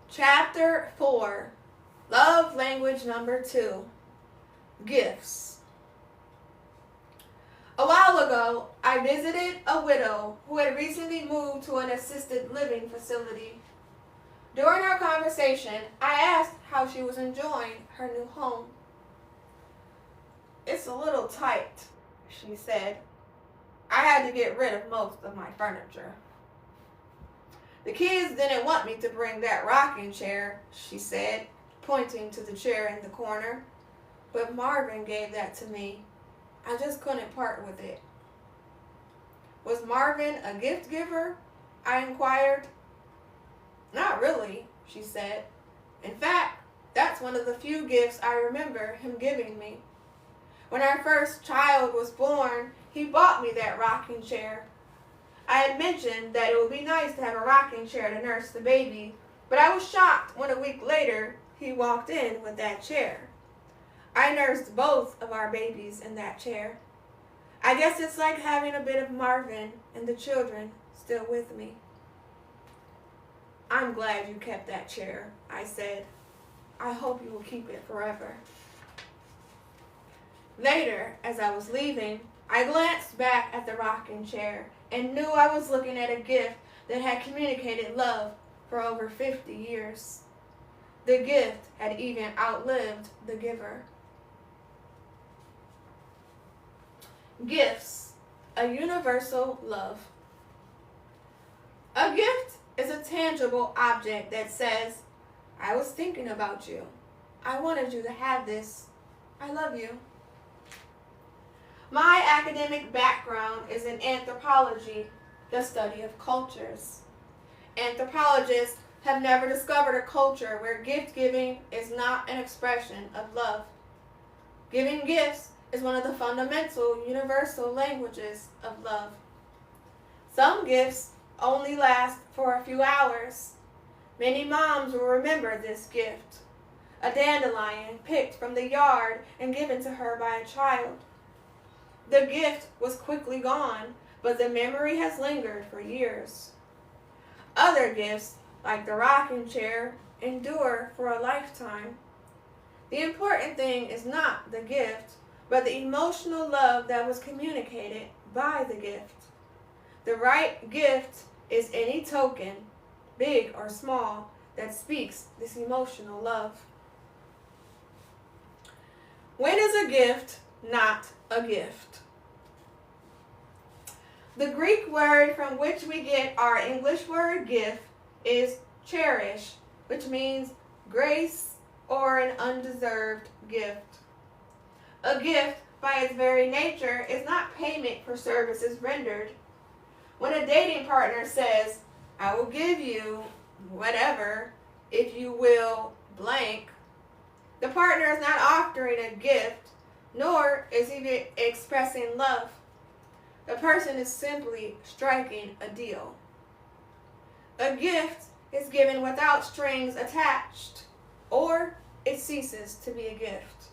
Chapter 4, Love Language Number 2, Gifts. A while ago, I visited a widow who had recently moved to an assisted living facility. During our conversation, I asked how she was enjoying her new home. "It's a little tight," she said. "I had to get rid of most of my furniture." "The kids didn't want me to bring that rocking chair," she said, pointing to the chair in the corner. "But Marvin gave that to me. I just couldn't part with it." "Was Marvin a gift giver?" I inquired. "Not really," she said. "In fact, that's one of the few gifts I remember him giving me. When our first child was born, he bought me that rocking chair. I had mentioned that it would be nice to have a rocking chair to nurse the baby, but I was shocked when a week later he walked in with that chair. I nursed both of our babies in that chair. I guess it's like having a bit of Marvin and the children still with me." "I'm glad you kept that chair," I said. "I hope you will keep it forever." Later, as I was leaving, I glanced back at the rocking chair and knew I was looking at a gift that had communicated love for over 50 years. The gift had even outlived the giver. Gifts, a universal love. A gift is a tangible object that says, "I was thinking about you. I wanted you to have this. I love you." My academic background is in anthropology, the study of cultures. Anthropologists have never discovered a culture where gift giving is not an expression of love. Giving gifts is one of the fundamental universal languages of love. Some gifts only last for a few hours. Many moms will remember this gift: a dandelion picked from the yard and given to her by a child. The gift was quickly gone, but the memory has lingered for years. Other gifts, like the rocking chair, endure for a lifetime. The important thing is not the gift, but the emotional love that was communicated by the gift. The right gift is any token, big or small, that speaks this emotional love. When is a gift not a gift? The Greek word from which we get our English word gift is cherish, which means grace or an undeserved gift. A gift, by its very nature, is not payment for services rendered. When a dating partner says, "I will give you whatever if you will blank," the partner is not offering a gift, nor is he expressing love. The person is simply striking a deal. A gift is given without strings attached, or it ceases to be a gift.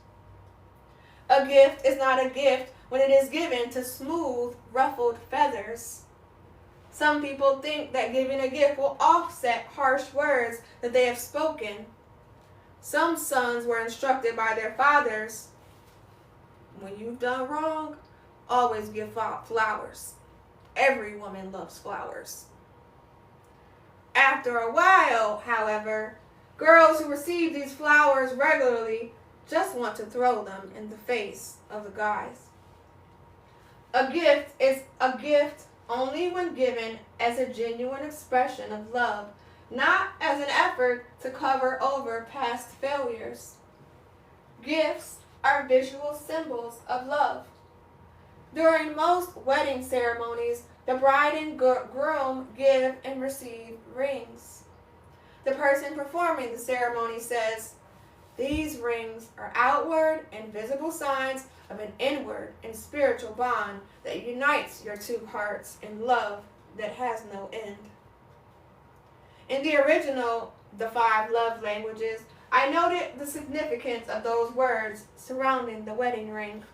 A gift is not a gift when it is given to smooth, ruffled feathers. Some people think that giving a gift will offset harsh words that they have spoken. Some sons were instructed by their fathers, "When you've done wrong, always give flowers. Every woman loves flowers." After a while, however, girls who receive these flowers regularly just want to throw them in the face of the guys. A gift is a gift only when given as a genuine expression of love, not as an effort to cover over past failures. Gifts are visual symbols of love. During most wedding ceremonies, the bride and groom give and receive rings. The person performing the ceremony says, "These rings are outward and visible signs of an inward and spiritual bond that unites your two hearts in love that has no end." In the original, The 5 Love Languages, I noted the significance of those words surrounding the wedding ring.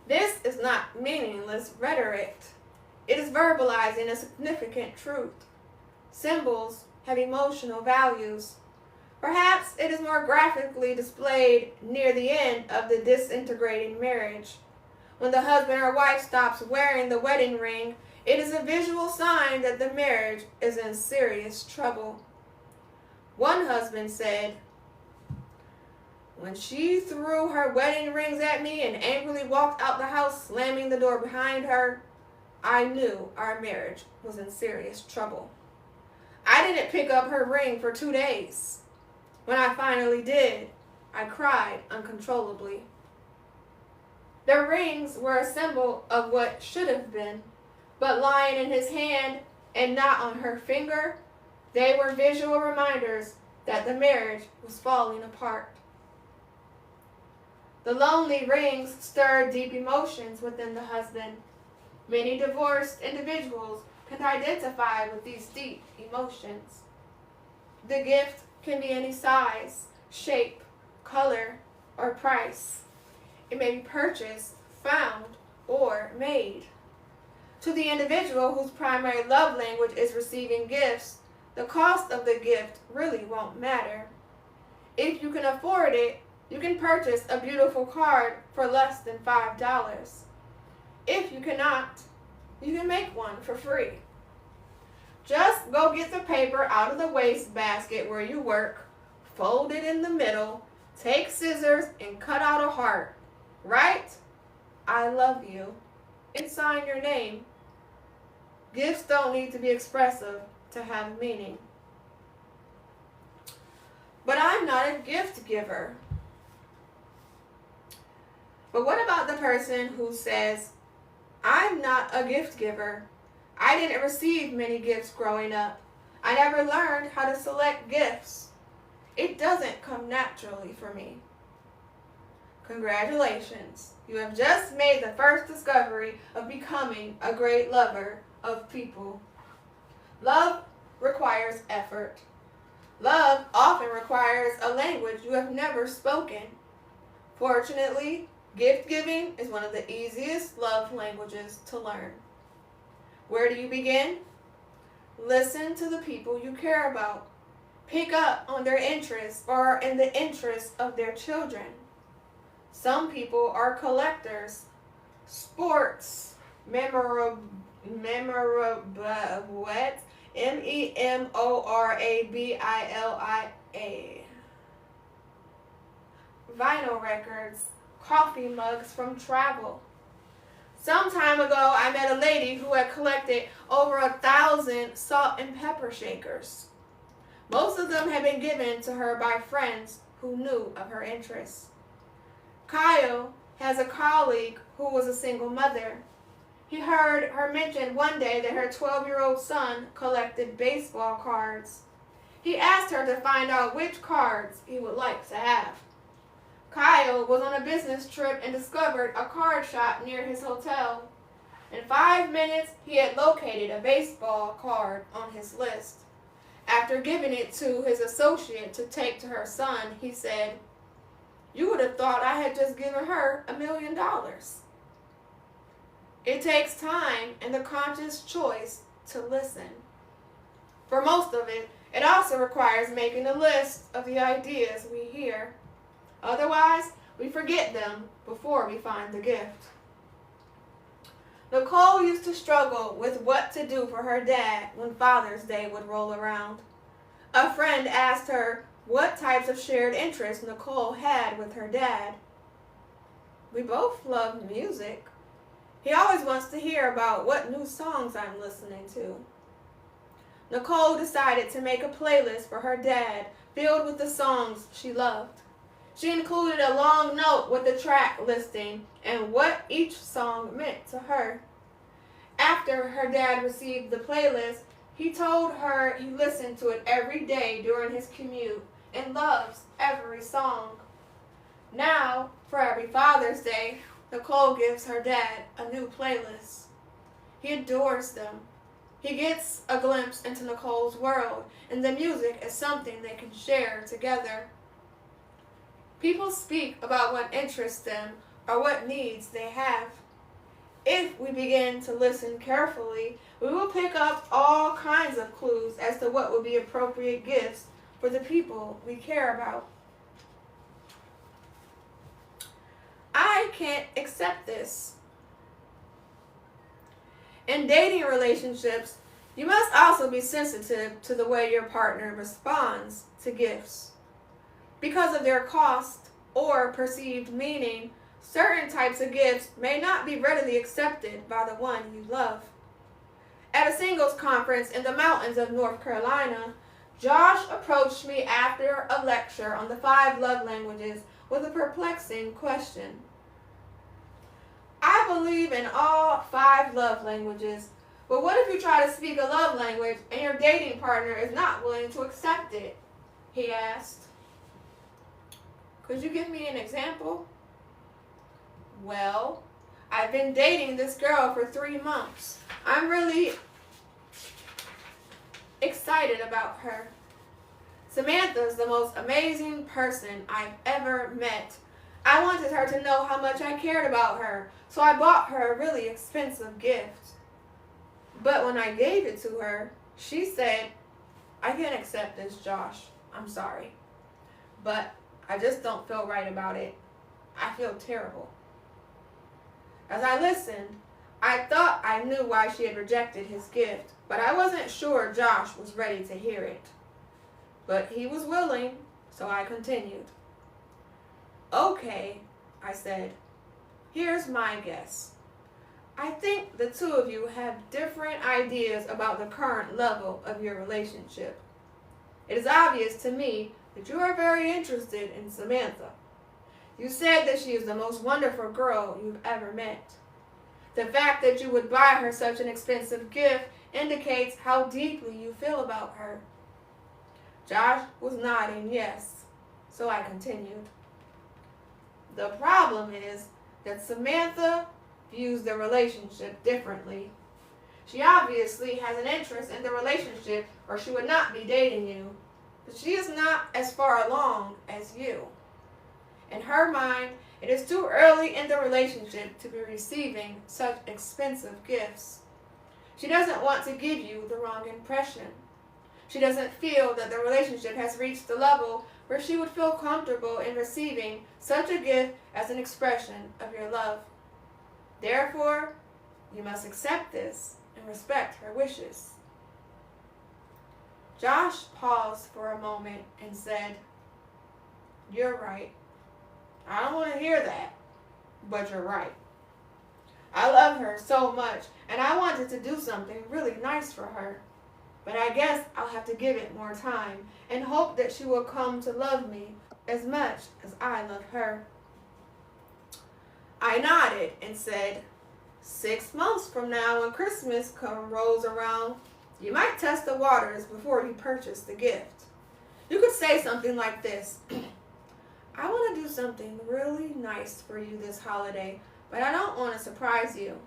This is not meaningless rhetoric. It is verbalizing a significant truth. Symbols have emotional values. Perhaps it is more graphically displayed near the end of the disintegrating marriage. When the husband or wife stops wearing the wedding ring, it is a visual sign that the marriage is in serious trouble. One husband said, "When she threw her wedding rings at me and angrily walked out the house, slamming the door behind her, I knew our marriage was in serious trouble. I didn't pick up her ring for 2 days. When I finally did, I cried uncontrollably." The rings were a symbol of what should have been, but lying in his hand and not on her finger, they were visual reminders that the marriage was falling apart. The lonely rings stirred deep emotions within the husband. Many divorced individuals can identify with these deep emotions. The gift can be any size, shape, color, or price. It may be purchased, found, or made. To the individual whose primary love language is receiving gifts, the cost of the gift really won't matter. If you can afford it, you can purchase a beautiful card for less than $5. If you cannot, you can make one for free. Just go get the paper out of the wastebasket where you work, fold it in the middle, take scissors, and cut out a heart. Write, "I love you," and sign your name. Gifts don't need to be expressive to have meaning. But I'm not a gift giver. But what about the person who says, "I'm not a gift giver. I didn't receive many gifts growing up. I never learned how to select gifts. It doesn't come naturally for me"? Congratulations, you have just made the first discovery of becoming a great lover of people. Love requires effort. Love often requires a language you have never spoken. Fortunately, gift giving is one of the easiest love languages to learn. Where do you begin? Listen to the people you care about. Pick up on their interests or in the interests of their children. Some people are collectors, sports, memorabilia, vinyl records, coffee mugs from travel. Some time ago, I met a lady who had collected over 1,000 salt and pepper shakers. Most of them had been given to her by friends who knew of her interests. Kyle has a colleague who was a single mother. He heard her mention one day that her 12-year-old son collected baseball cards. He asked her to find out which cards he would like to have. Kyle was on a business trip and discovered a card shop near his hotel. In 5 minutes, he had located a baseball card on his list. After giving it to his associate to take to her son, he said, "You would have thought I had just given her $1 million." It takes time and the conscious choice to listen. For most of it, it also requires making a list of the ideas we hear. Otherwise, we forget them before we find the gift. Nicole used to struggle with what to do for her dad when Father's Day would roll around. A friend asked her what types of shared interests Nicole had with her dad. "We both love music. He always wants to hear about what new songs I'm listening to." Nicole decided to make a playlist for her dad filled with the songs she loved. She included a long note with the track listing and what each song meant to her. After her dad received the playlist, he told her he listened to it every day during his commute and loves every song. Now, for every Father's Day, Nicole gives her dad a new playlist. He adores them. He gets a glimpse into Nicole's world, and the music is something they can share together. People speak about what interests them or what needs they have. If we begin to listen carefully, we will pick up all kinds of clues as to what would be appropriate gifts for the people we care about. I can't accept this. In dating relationships, you must also be sensitive to the way your partner responds to gifts. Because of their cost or perceived meaning, certain types of gifts may not be readily accepted by the one you love. At a singles conference in the mountains of North Carolina, Josh approached me after a lecture on the 5 love languages with a perplexing question. I believe in all 5 love languages, but what if you try to speak a love language and your dating partner is not willing to accept it? He asked. Could you give me an example? Well, I've been dating this girl for 3 months. I'm really excited about her. Samantha's the most amazing person I've ever met. I wanted her to know how much I cared about her, so I bought her a really expensive gift. But when I gave it to her, she said, I can't accept this, Josh. I'm sorry. But I just don't feel right about it. I feel terrible. As I listened, I thought I knew why she had rejected his gift, but I wasn't sure Josh was ready to hear it. But he was willing, so I continued. Okay, I said. Here's my guess. I think the two of you have different ideas about the current level of your relationship. It is obvious to me that you are very interested in Samantha. You said that she is the most wonderful girl you've ever met. The fact that you would buy her such an expensive gift indicates how deeply you feel about her. Josh was nodding yes, so I continued. The problem is that Samantha views the relationship differently. She obviously has an interest in the relationship or she would not be dating you, but she is not as far along as you. In her mind, it is too early in the relationship to be receiving such expensive gifts. She doesn't want to give you the wrong impression. She doesn't feel that the relationship has reached the level where she would feel comfortable in receiving such a gift as an expression of your love. Therefore, you must accept this and respect her wishes. Josh paused for a moment and said, You're right. I don't want to hear that, but you're right. I love her so much, and I wanted to do something really nice for her. But I guess I'll have to give it more time and hope that she will come to love me as much as I love her. I nodded and said, 6 months from now when Christmas rolls around, you might test the waters before you purchase the gift. You could say something like this. I want to do something really nice for you this holiday, but I don't want to surprise you.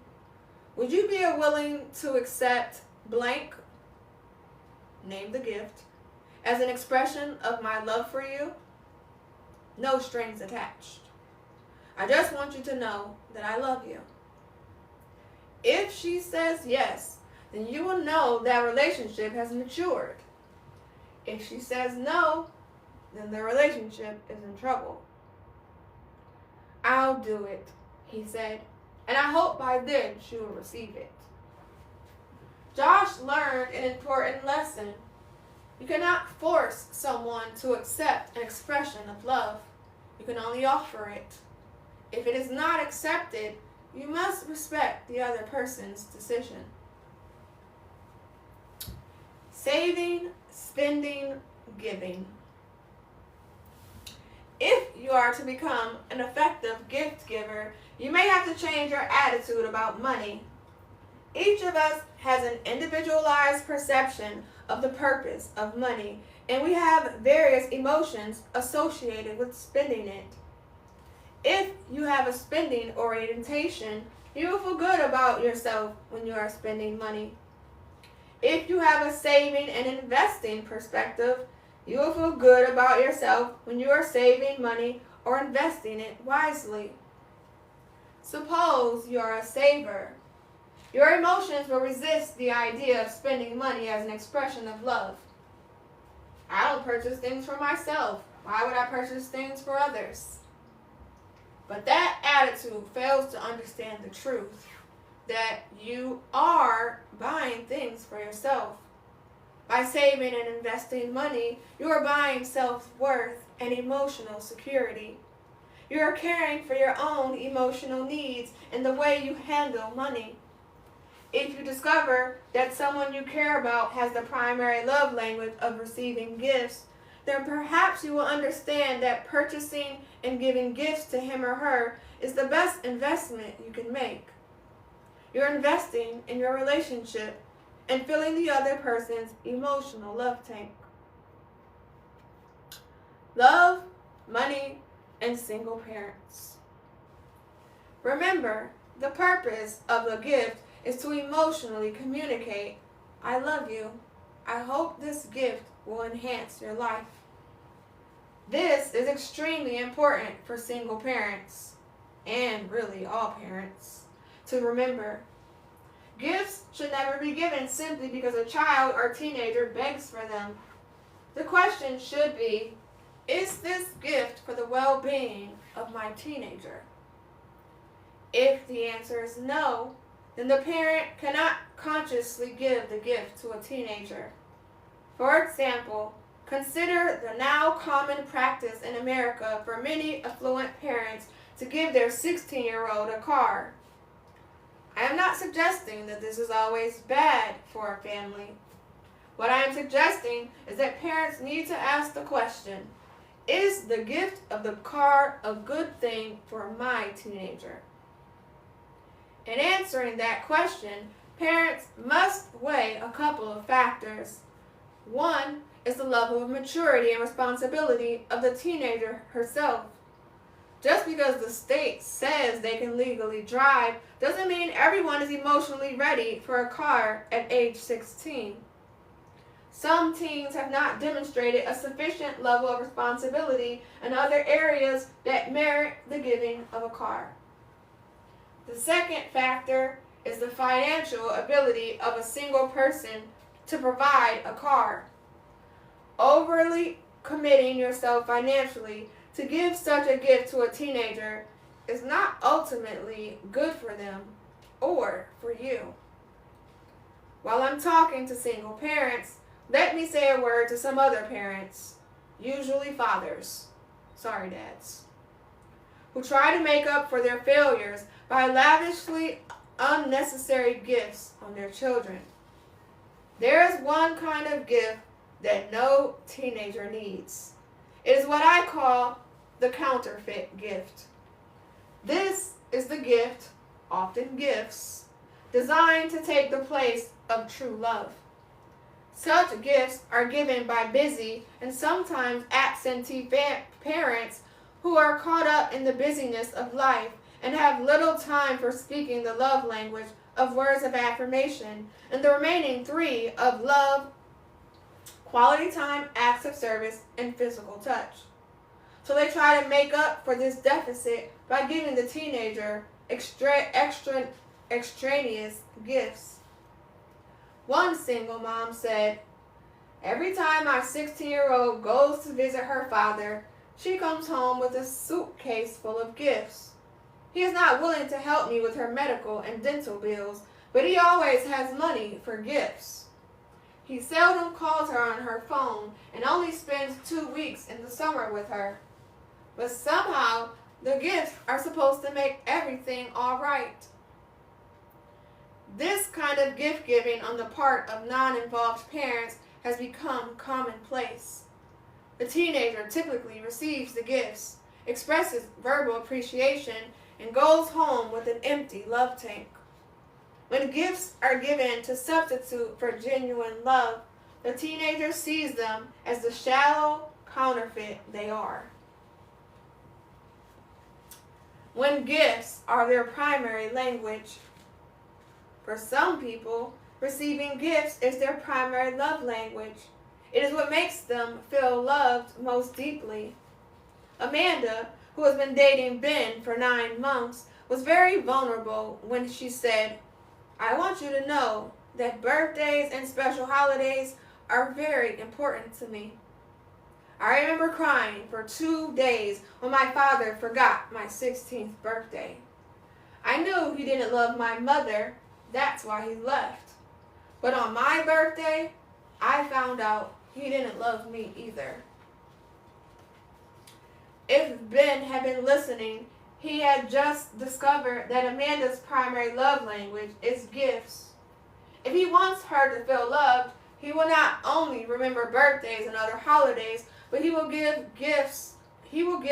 Would you be willing to accept blank, name the gift, as an expression of my love for you? No strings attached. I just want you to know that I love you. If she says yes, then you will know that relationship has matured. If she says no, then the relationship is in trouble. I'll do it, he said, and I hope by then she will receive it. Josh learned an important lesson. You cannot force someone to accept an expression of love. You can only offer it. If it is not accepted, you must respect the other person's decision. Saving, spending, giving. If you are to become an effective gift giver, you may have to change your attitude about money. Each of us has an individualized perception of the purpose of money, and we have various emotions associated with spending it. If you have a spending orientation, you will feel good about yourself when you are spending money. If you have a saving and investing perspective, you will feel good about yourself when you are saving money or investing it wisely. Suppose you're a saver. Your emotions will resist the idea of spending money as an expression of love. I don't purchase things for myself. Why would I purchase things for others? But that attitude fails to understand the truth that you are buying things for yourself. By saving and investing money, you are buying self-worth and emotional security. You are caring for your own emotional needs in the way you handle money. If you discover that someone you care about has the primary love language of receiving gifts, then perhaps you will understand that purchasing and giving gifts to him or her is the best investment you can make. You're investing in your relationship and filling the other person's emotional love tank. Love, money, and single parents. Remember, the purpose of the gift is to emotionally communicate, I love you. I hope this gift will enhance your life. This is extremely important for single parents, and really all parents, to remember. Gifts should never be given simply because a child or teenager begs for them. The question should be, is this gift for the well-being of my teenager? If the answer is no, then the parent cannot consciously give the gift to a teenager. For example, consider the now common practice in America for many affluent parents to give their 16-year-old a car. I am not suggesting that this is always bad for a family. What I am suggesting is that parents need to ask the question, is the gift of the car a good thing for my teenager? In answering that question, parents must weigh a couple of factors. One is the level of maturity and responsibility of the teenager herself. Just because the state says they can legally drive doesn't mean everyone is emotionally ready for a car at age 16. Some teens have not demonstrated a sufficient level of responsibility in other areas that merit the giving of a car. The second factor is the financial ability of a single person to provide a car. Overly committing yourself financially to give such a gift to a teenager is not ultimately good for them or for you. While I'm talking to single parents, let me say a word to some other parents, usually fathers, sorry dads, who try to make up for their failures by lavishly unnecessary gifts on their children. There is one kind of gift that no teenager needs. It is what I call the counterfeit gift. This is the gift, often gifts, designed to take the place of true love. Such gifts are given by busy and sometimes absentee parents who are caught up in the busyness of life and have little time for speaking the love language of words of affirmation and the remaining three of love, quality time, acts of service, and physical touch. So they try to make up for this deficit by giving the teenager extraneous gifts. One single mom said, "Every time my 16-year-old goes to visit her father, she comes home with a suitcase full of gifts. He is not willing to help me with her medical and dental bills, but he always has money for gifts. He seldom calls her on her phone and only spends 2 weeks in the summer with her. But somehow, the gifts are supposed to make everything all right." This kind of gift giving on the part of non-involved parents has become commonplace. The teenager typically receives the gifts, expresses verbal appreciation, and goes home with an empty love tank. When gifts are given to substitute for genuine love, the teenager sees them as the shallow counterfeit they are. When gifts are their primary language, for some people, receiving gifts is their primary love language. It is what makes them feel loved most deeply. Amanda, who has been dating Ben for 9 months, was very vulnerable when she said, "I want you to know that birthdays and special holidays are very important to me." I remember crying for 2 days when my father forgot my 16th birthday. I knew he didn't love my mother, that's why he left. But on my birthday, I found out he didn't love me either. If Ben had been listening, he had just discovered that Amanda's primary love language is gifts. If he wants her to feel loved, he will not only remember birthdays and other holidays, but he will give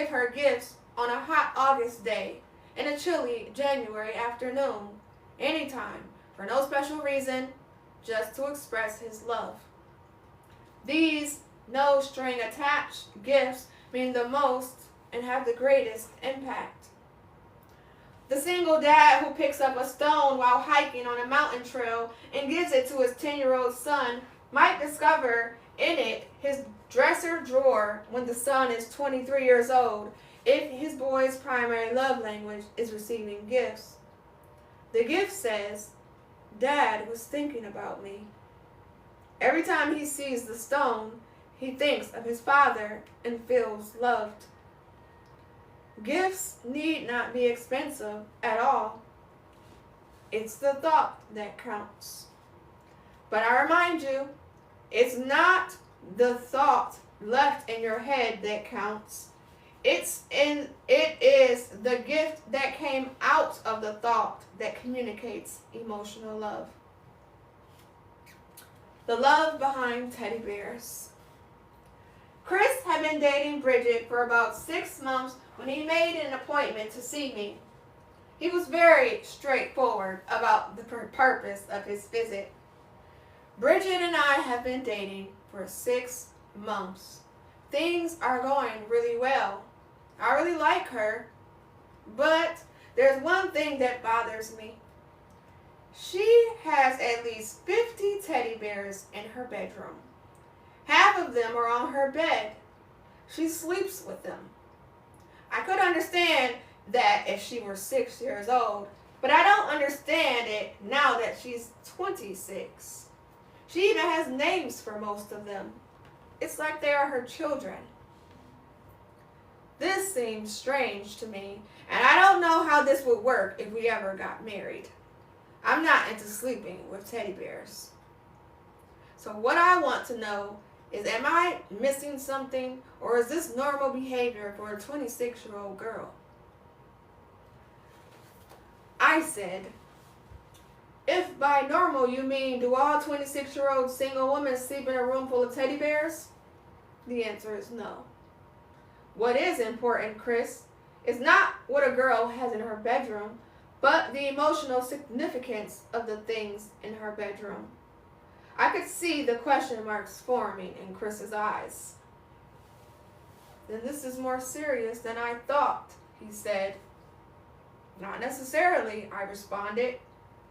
her gifts on a hot August day, in a chilly January afternoon, anytime, for no special reason, just to express his love. These no-string-attached gifts mean the most and have the greatest impact. The single dad who picks up a stone while hiking on a mountain trail and gives it to his 10-year-old son might discover in it his dresser drawer when the son is 23 years old if his boy's primary love language is receiving gifts. The gift says, "Dad was thinking about me." Every time he sees the stone, he thinks of his father and feels loved. Gifts need not be expensive at all. It's the thought that counts. But I remind you, it's not the thought left in your head that counts. It is the gift that came out of the thought that communicates emotional love. The love behind teddy bears. Chris had been dating Bridget for about 6 months when he made an appointment to see me. He was very straightforward about the purpose of his visit. Bridget and I have been dating for 6 months. Things are going really well. I really like her, but there's one thing that bothers me. She has at least 50 teddy bears in her bedroom. Half of them are on her bed. She sleeps with them. I could understand that if she were 6 years old, but I don't understand it now that she's 26. She even has names for most of them. It's like they are her children. This seems strange to me, and I don't know how this would work if we ever got married. I'm not into sleeping with teddy bears. So what I want to know is, am I missing something, or is this normal behavior for a 26-year-old girl? I said, if by normal you mean do all 26-year-old single women sleep in a room full of teddy bears? The answer is no. What is important, Chris, is not what a girl has in her bedroom, but the emotional significance of the things in her bedroom. I could see the question marks forming in Chris's eyes. Then this is more serious than I thought, he said. Not necessarily, I responded.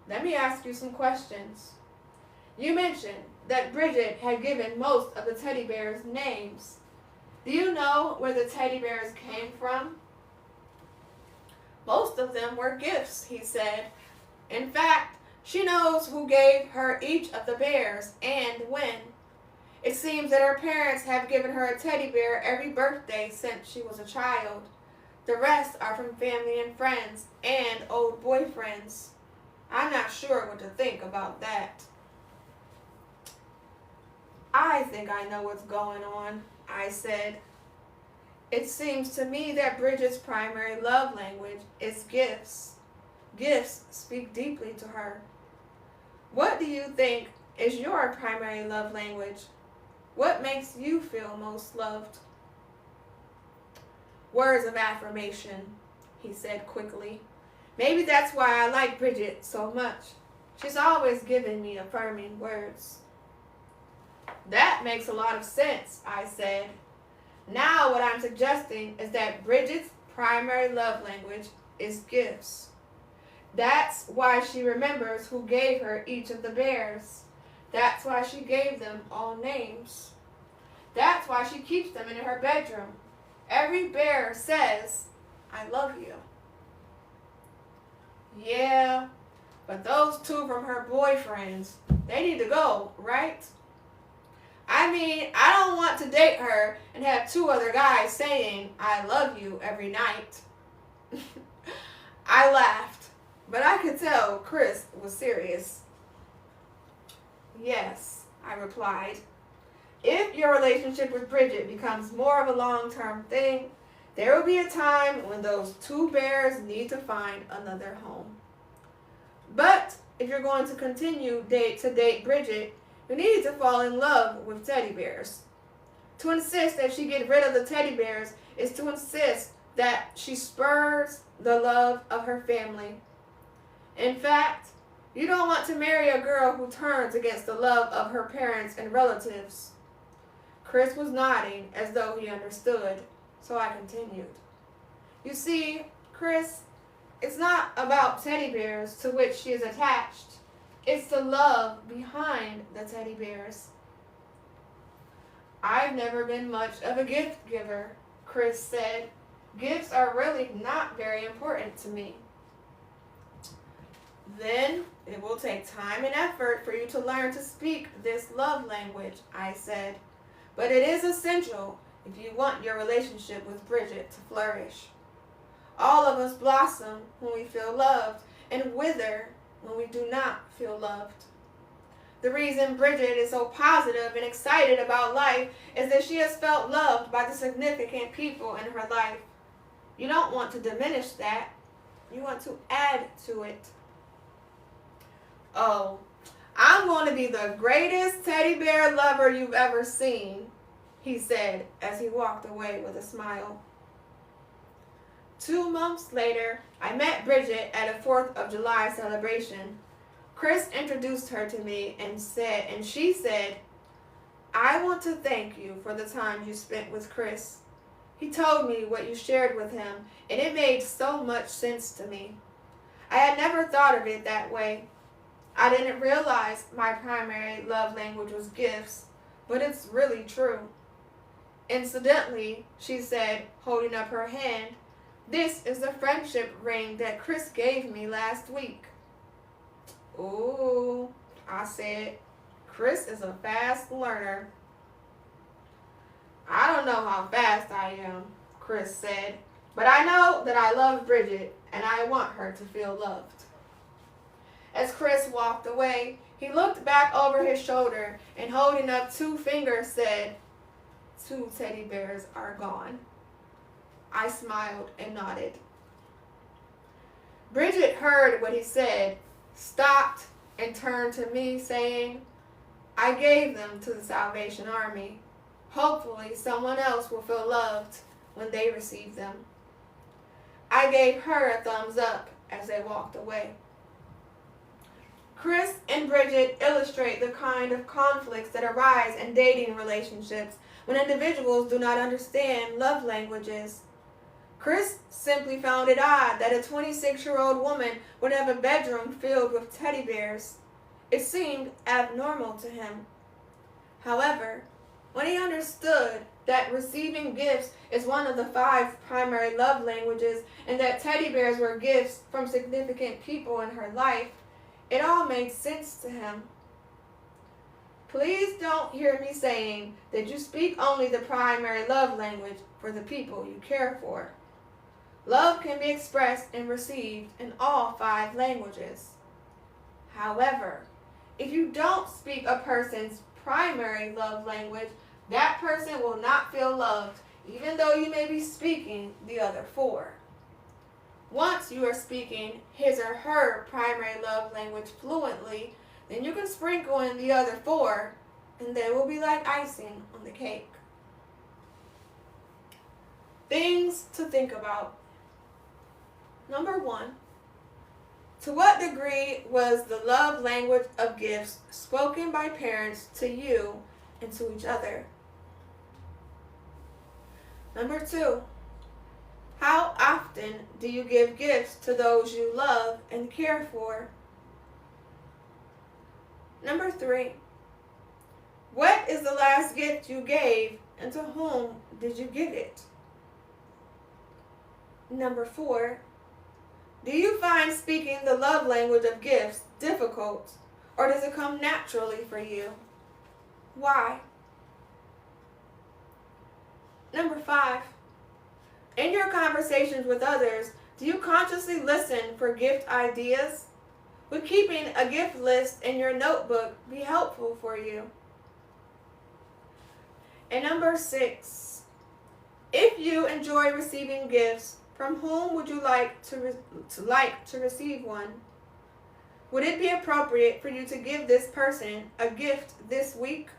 Let me ask you some questions. You mentioned that Bridget had given most of the teddy bears names. Do you know where the teddy bears came from? Most of them were gifts, he said. In fact, she knows who gave her each of the bears and when. It seems that her parents have given her a teddy bear every birthday since she was a child. The rest are from family and friends and old boyfriends. I'm not sure what to think about that. I think I know what's going on, I said. It seems to me that Bridget's primary love language is gifts. Gifts speak deeply to her. What do you think is your primary love language? What makes you feel most loved? Words of affirmation, he said quickly. Maybe that's why I like Bridget so much. She's always giving me affirming words. That makes a lot of sense, I said. Now what I'm suggesting is that Bridget's primary love language is gifts. That's why she remembers who gave her each of the bears. That's why she gave them all names. That's why she keeps them in her bedroom. Every bear says, "I love you." Yeah, but those two from her boyfriends, they need to go, right? I mean, I don't want to date her and have two other guys saying, I love you every night. I laughed, but I could tell Chris was serious. Yes, I replied. If your relationship with Bridget becomes more of a long-term thing, there will be a time when those two bears need to find another home. But if you're going to continue to date Bridget, you need to fall in love with teddy bears. To insist that she get rid of the teddy bears is to insist that she spurs the love of her family. In fact, you don't want to marry a girl who turns against the love of her parents and relatives. Chris was nodding as though he understood, so I continued. You see, Chris, it's not about teddy bears to which she is attached. It's the love behind the teddy bears. I've never been much of a gift giver, Chris said. Gifts are really not very important to me. Then it will take time and effort for you to learn to speak this love language, I said. But it is essential if you want your relationship with Bridget to flourish. All of us blossom when we feel loved and wither when we do not feel loved. The reason Bridget is so positive and excited about life is that she has felt loved by the significant people in her life. You don't want to diminish that. You want to add to it. Oh, I'm going to be the greatest teddy bear lover you've ever seen, he said as he walked away with a smile. 2 months later, I met Bridget at a 4th of July celebration. Chris introduced her to me and she said, I want to thank you for the time you spent with Chris. He told me what you shared with him, and it made so much sense to me. I had never thought of it that way. I didn't realize my primary love language was gifts, but it's really true. Incidentally, she said, holding up her hand, this is the friendship ring that Chris gave me last week. Ooh, I said, Chris is a fast learner. I don't know how fast I am, Chris said, but I know that I love Bridget and I want her to feel loved. As Chris walked away, he looked back over his shoulder and holding up 2 fingers said, 2 teddy bears are gone. I smiled and nodded. Bridget heard what he said, stopped, and turned to me saying, I gave them to the Salvation Army. Hopefully someone else will feel loved when they receive them. I gave her a thumbs up as they walked away. Chris and Bridget illustrate the kind of conflicts that arise in dating relationships when individuals do not understand love languages. Chris simply found it odd that a 26-year-old woman would have a bedroom filled with teddy bears. It seemed abnormal to him. However, when he understood that receiving gifts is one of the 5 primary love languages and that teddy bears were gifts from significant people in her life, it all made sense to him. Please don't hear me saying that you speak only the primary love language for the people you care for. Love can be expressed and received in all 5 languages. However, if you don't speak a person's primary love language, that person will not feel loved, even though you may be speaking the other 4. Once you are speaking his or her primary love language fluently, then you can sprinkle in the other 4, and they will be like icing on the cake. Things to think about. Number 1, to what degree was the love language of gifts spoken by parents to you and to each other? Number 2, how often do you give gifts to those you love and care for? Number 3, what is the last gift you gave and to whom did you give it? Number 4, Do you find speaking the love language of gifts difficult, or does it come naturally for you? Why? Number 5. In your conversations with others, do you consciously listen for gift ideas? Would keeping a gift list in your notebook be helpful for you? And number 6. If you enjoy receiving gifts, from whom would you like to receive one? Would it be appropriate for you to give this person a gift this week?